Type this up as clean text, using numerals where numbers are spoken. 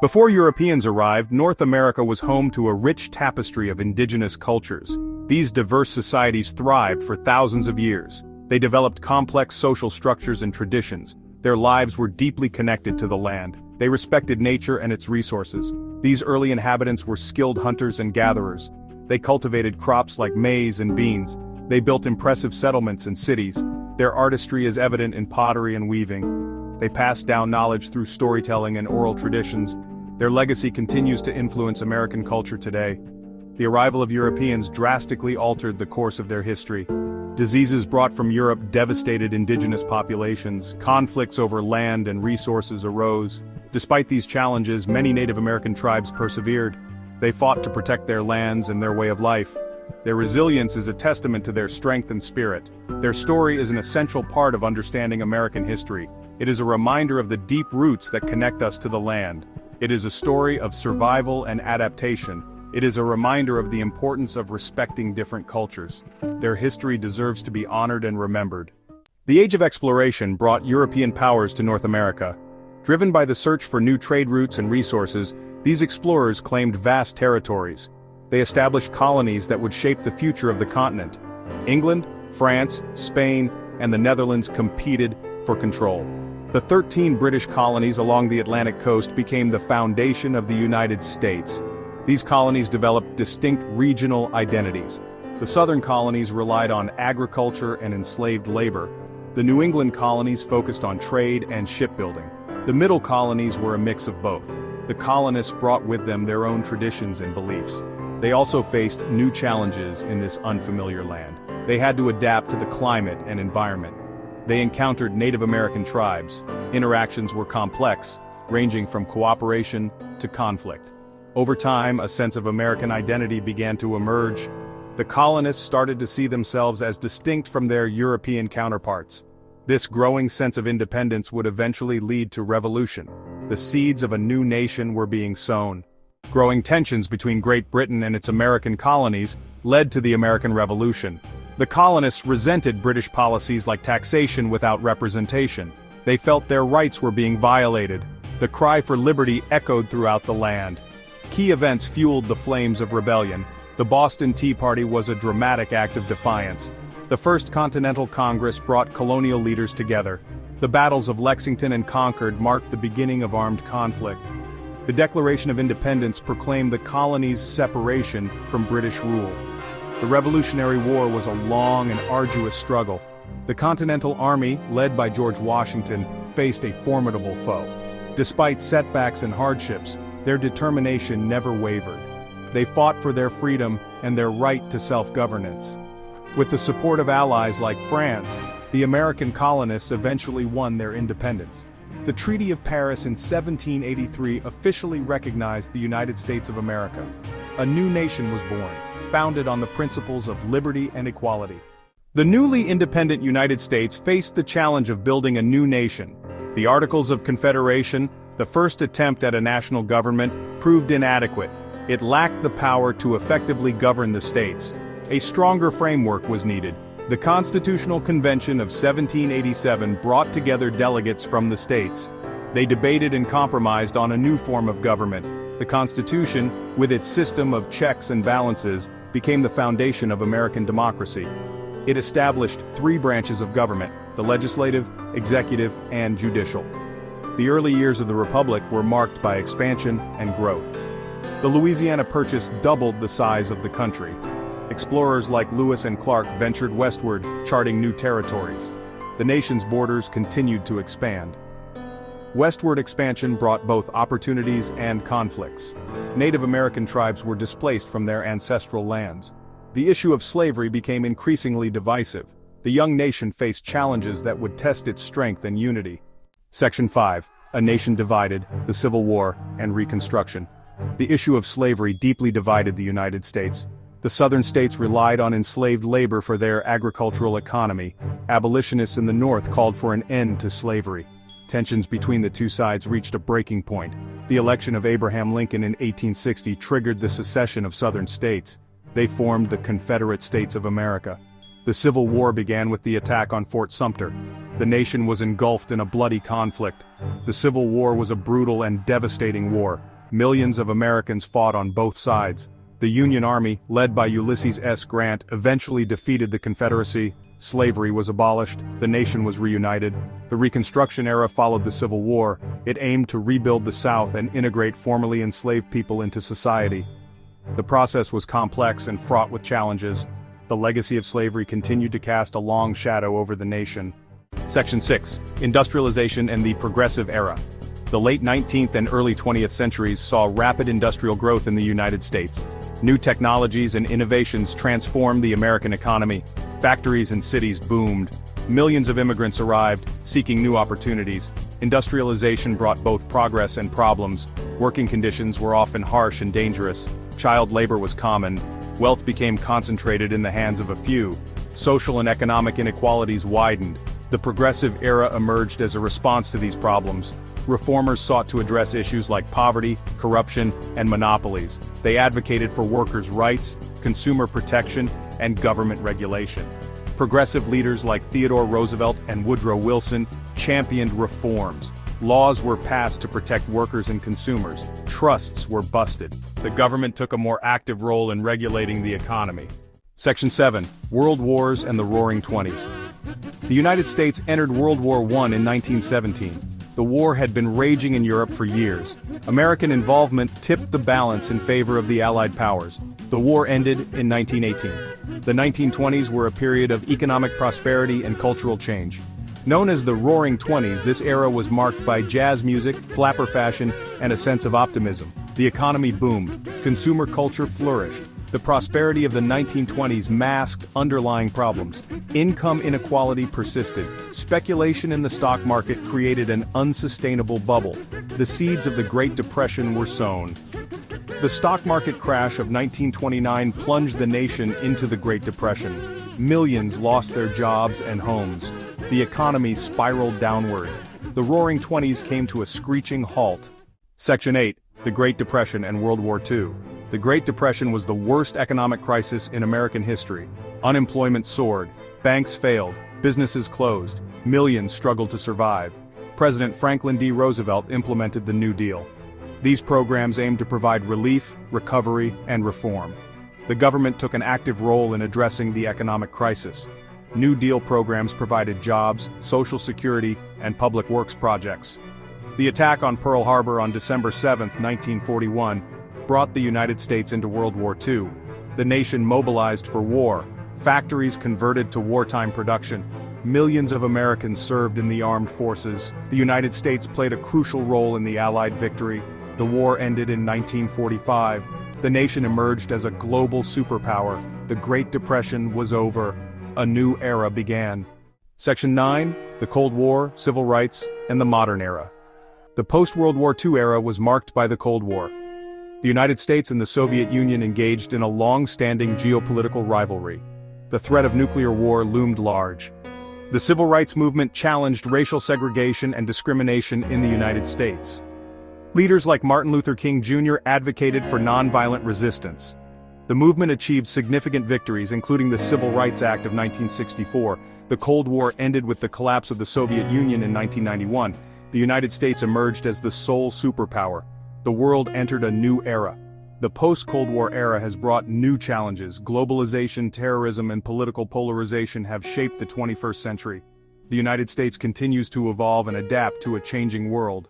Before Europeans arrived, North America was home to a rich tapestry of indigenous cultures. These diverse societies thrived for thousands of years. They developed complex social structures and traditions. Their lives were deeply connected to the land. They respected nature and its resources. These early inhabitants were skilled hunters and gatherers. They cultivated crops like maize and beans. They built impressive settlements and cities. Their artistry is evident in pottery and weaving. They passed down knowledge through storytelling and oral traditions. Their legacy continues to influence American culture today. The arrival of Europeans drastically altered the course of their history. Diseases brought from Europe devastated indigenous populations. Conflicts over land and resources arose. Despite these challenges, many Native American tribes persevered. They fought to protect their lands and their way of life. Their resilience is a testament to their strength and spirit. Their story is an essential part of understanding American history. It is a reminder of the deep roots that connect us to the land. It is a story of survival and adaptation. It is a reminder of the importance of respecting different cultures. Their history deserves to be honored and remembered. The Age of Exploration brought European powers to North America. Driven by the search for new trade routes and resources, these explorers claimed vast territories. They established colonies that would shape the future of the continent. England, France, Spain, and the Netherlands competed for control. The 13 British colonies along the Atlantic coast became the foundation of the United States. These colonies developed distinct regional identities. The southern colonies relied on agriculture and enslaved labor. The New England colonies focused on trade and shipbuilding. The middle colonies were a mix of both. The colonists brought with them their own traditions and beliefs. They also faced new challenges in this unfamiliar land. They had to adapt to the climate and environment. They encountered Native American tribes. Interactions were complex, ranging from cooperation to conflict. Over time, a sense of American identity began to emerge. The colonists started to see themselves as distinct from their European counterparts. This growing sense of independence would eventually lead to revolution. The seeds of a new nation were being sown. Growing tensions between Great Britain and its American colonies led to the American Revolution. The colonists resented British policies like taxation without representation. They felt their rights were being violated. The cry for liberty echoed throughout the land. Key events fueled the flames of rebellion. The Boston Tea Party was a dramatic act of defiance. The First Continental Congress brought colonial leaders together. The battles of Lexington and Concord marked the beginning of armed conflict. The Declaration of Independence proclaimed the colonies' separation from British rule. The Revolutionary War was a long and arduous struggle. The Continental Army, led by George Washington, faced a formidable foe. Despite setbacks and hardships, their determination never wavered. They fought for their freedom and their right to self-governance. With the support of allies like France, the American colonists eventually won their independence. The Treaty of Paris in 1783 officially recognized the United States of America. A new nation was born, founded on the principles of liberty and equality. The newly independent United States faced the challenge of building a new nation. The Articles of Confederation, the first attempt at a national government, proved inadequate. It lacked the power to effectively govern the states. A stronger framework was needed. The Constitutional Convention of 1787 brought together delegates from the states. They debated and compromised on a new form of government. The Constitution, with its system of checks and balances, became the foundation of American democracy. It established three branches of government: the legislative, executive, and judicial. The early years of the Republic were marked by expansion and growth. The Louisiana Purchase doubled the size of the country. Explorers like Lewis and Clark ventured westward, charting new territories. The nation's borders continued to expand. Westward expansion brought both opportunities and conflicts. Native American tribes were displaced from their ancestral lands. The issue of slavery became increasingly divisive. The young nation faced challenges that would test its strength and unity. Section 5. A Nation Divided, the Civil War, and Reconstruction. The issue of slavery deeply divided the United States. The southern states relied on enslaved labor for their agricultural economy. Abolitionists in the North called for an end to slavery. Tensions between the two sides reached a breaking point. The election of Abraham Lincoln in 1860 triggered the secession of southern states. They formed the Confederate States of America. The Civil War began with the attack on Fort Sumter. The nation was engulfed in a bloody conflict. The Civil War was a brutal and devastating war. Millions of Americans fought on both sides. The Union Army, led by Ulysses S. Grant, eventually defeated the Confederacy. Slavery was abolished. The nation was reunited. The Reconstruction era followed the Civil War. It aimed to rebuild the South and integrate formerly enslaved people into society. The process was complex and fraught with challenges. The legacy of slavery continued to cast a long shadow over the nation. Section 6. Industrialization and the Progressive Era. The late 19th and early 20th centuries saw rapid industrial growth in the United States. New technologies and innovations transformed the American economy. Factories and cities boomed. Millions of immigrants arrived, seeking new opportunities. Industrialization brought both progress and problems. Working conditions were often harsh and dangerous. Child labor was common. Wealth became concentrated in the hands of a few. Social and economic inequalities widened. The Progressive Era emerged as a response to these problems. Reformers sought to address issues like poverty, corruption, and monopolies. They advocated for workers' rights, consumer protection, and government regulation. Progressive leaders like Theodore Roosevelt and Woodrow Wilson championed reforms. Laws were passed to protect workers and consumers. Trusts were busted. The government took a more active role in regulating the economy. Section 7. World Wars and the Roaring Twenties. The United States entered World War I in 1917. The war had been raging in Europe for years. American involvement tipped the balance in favor of the Allied powers. The war ended in 1918. The 1920s were a period of economic prosperity and cultural change. Known as the Roaring Twenties, this era was marked by jazz music, flapper fashion, and a sense of optimism. The economy boomed. Consumer culture flourished. The prosperity of the 1920s masked underlying problems. Income inequality persisted. Speculation in the stock market created an unsustainable bubble. The seeds of the Great Depression were sown. The stock market crash of 1929 plunged the nation into the Great Depression. Millions lost their jobs and homes. The economy spiraled downward. The Roaring Twenties came to a screeching halt. Section 8. The Great Depression and World War II. The Great Depression was the worst economic crisis in American history. Unemployment soared. Banks failed. Businesses closed. Millions struggled to survive. President Franklin D. Roosevelt implemented the New Deal. These programs aimed to provide relief, recovery, and reform. The government took an active role in addressing the economic crisis. New Deal programs provided jobs, social security, and public works projects. The attack on Pearl Harbor on December 7, 1941, brought the United States into World War II. The nation mobilized for war. Factories converted to wartime production. Millions of Americans served in the armed forces. The United States played a crucial role in the Allied victory. The war ended in 1945. The nation emerged as a global superpower. The Great Depression was over. A new era began. Section 9. The Cold War, Civil Rights, and the Modern Era. The post-World War II era was marked by the Cold War. The United States and the Soviet Union engaged in a long-standing geopolitical rivalry. The threat of nuclear war loomed large. The Civil Rights Movement challenged racial segregation and discrimination in the United States. Leaders like Martin Luther King Jr. advocated for nonviolent resistance. The movement achieved significant victories, including the Civil Rights Act of 1964. The Cold War ended with the collapse of the Soviet Union in 1991. The United States emerged as the sole superpower. The world entered a new era. The post-Cold War era has brought new challenges. Globalization, terrorism, and political polarization have shaped the 21st century. The United States continues to evolve and adapt to a changing world.